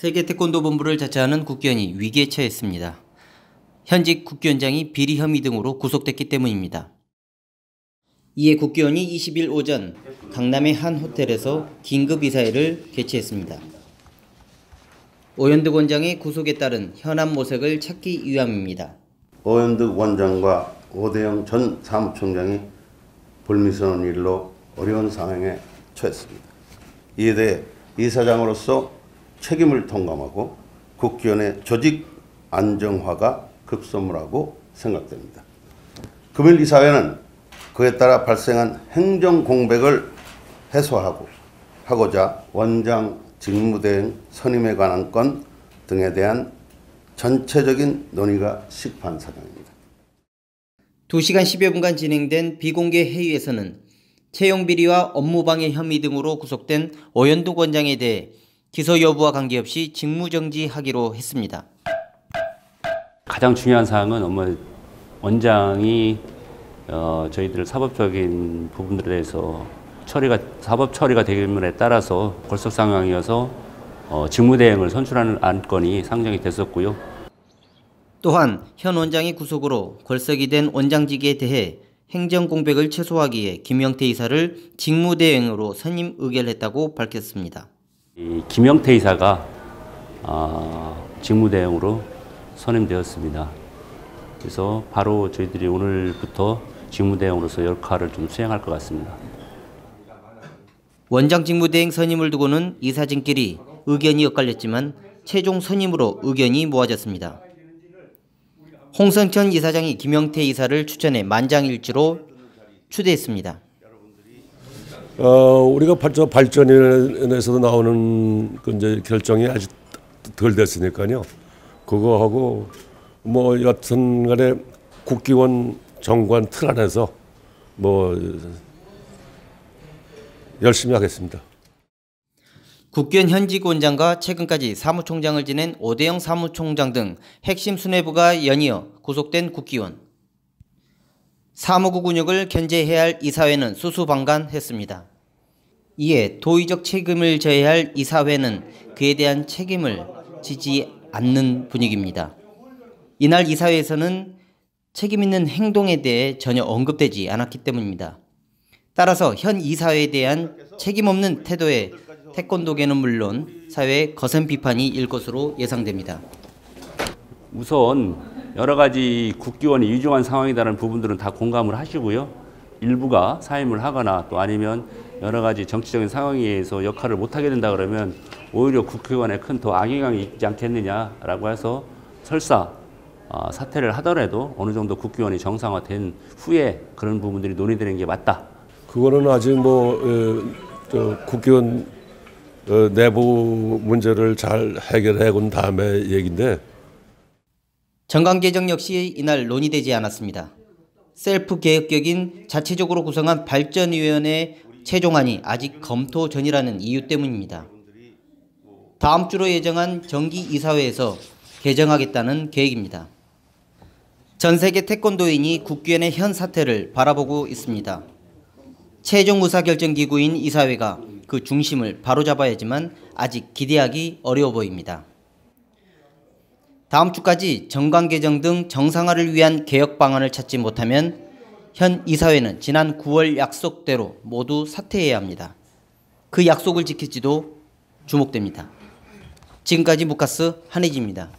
세계 태권도 본부를 자처하는 국기원이 위기에 처했습니다. 현직 국기원장이 비리 혐의 등으로 구속됐기 때문입니다. 이에 국기원이 20일 오전 강남의 한 호텔에서 긴급 이사회를 개최했습니다. 오현득 원장의 구속에 따른 현안 모색을 찾기 위함입니다. 오현득 원장과 오대영 전 사무총장이 불미스러운 일로 어려운 상황에 처했습니다. 이에 대해 이사장으로서 책임을 통감하고 국기원의 조직 안정화가 급선무라고 생각됩니다. 금일 이사회는 그에 따라 발생한 행정 공백을 해소하고자 원장 직무대행 선임에 관한 건 등에 대한 전체적인 논의가 시급한 사정입니다. 2시간 10여 분간 진행된 비공개 회의에서는 채용 비리와 업무방해 혐의 등으로 구속된 오현득 원장에 대해 기소 여부와 관계없이 직무정지하기로 했습니다. 가장 중요한 사항은 원장이 저희들 사법적인 부분들에 대해서 사법 처리가 되기에 따라서 걸석 상황이어서 직무대행을 선출하는 안건이 상정이 됐었고요. 또한 현 원장의 구속으로 걸석이 된 원장직에 대해 행정 공백을 최소화하기 위해 김영태 이사를 직무대행으로 선임 의결했다고 밝혔습니다. 이 김영태 이사가 직무대행으로 선임되었습니다. 그래서 바로 저희들이 오늘부터 직무대행으로서 역할을 좀 수행할 것 같습니다. 원장 직무대행 선임을 두고는 이사진끼리 의견이 엇갈렸지만 최종 선임으로 의견이 모아졌습니다. 홍성천 이사장이 김영태 이사를 추천해 만장일치로 추대했습니다. 우리가 발전위원회에서도 나오는 이제 결정이 아직 덜 됐으니까요. 그거하고 여튼간에 국기원 정관 틀 안에서 열심히 하겠습니다. 국기원 현직 원장과 최근까지 사무총장을 지낸 오대영 사무총장 등 핵심 수뇌부가 연이어 구속된 국기원. 사무국 운영을 견제해야 할 이사회는 수수방관했습니다. 이에 도의적 책임을 져야 할 이사회는 그에 대한 책임을 지지 않는 분위기입니다. 이날 이사회에서는 책임 있는 행동에 대해 전혀 언급되지 않았기 때문입니다. 따라서 현 이사회에 대한 책임 없는 태도에 태권도계는 물론 사회의 거센 비판이 일 것으로 예상됩니다. 우선 여러 가지 국기원이 위중한 상황이라는 부분들은 다 공감을 하시고요. 일부가 사임을 하거나 또 아니면 여러 가지 정치적인 상황에 의해서 역할을 못하게 된다 그러면 오히려 국회의원에 큰 더 악영향이 있지 않겠느냐라고 해서 설사 사퇴를 하더라도 어느 정도 국기원이 정상화된 후에 그런 부분들이 논의되는 게 맞다. 그거는 아직 국기원 내부 문제를 잘 해결해 온 다음에 얘기인데 정관 개정 역시 이날 논의되지 않았습니다. 셀프 개혁격인 자체적으로 구성한 발전위원회 최종안이 아직 검토 전이라는 이유 때문입니다. 다음 주로 예정한 정기이사회에서 개정하겠다는 계획입니다. 전 세계 태권도인이 국기원의 현 사태를 바라보고 있습니다. 최종 의사결정기구인 이사회가 그 중심을 바로잡아야지만 아직 기대하기 어려워 보입니다. 다음 주까지 정관 개정 등 정상화를 위한 개혁 방안을 찾지 못하면 현 이사회는 지난 9월 약속대로 모두 사퇴해야 합니다. 그 약속을 지킬지도 주목됩니다. 지금까지 무카스 한혜지입니다.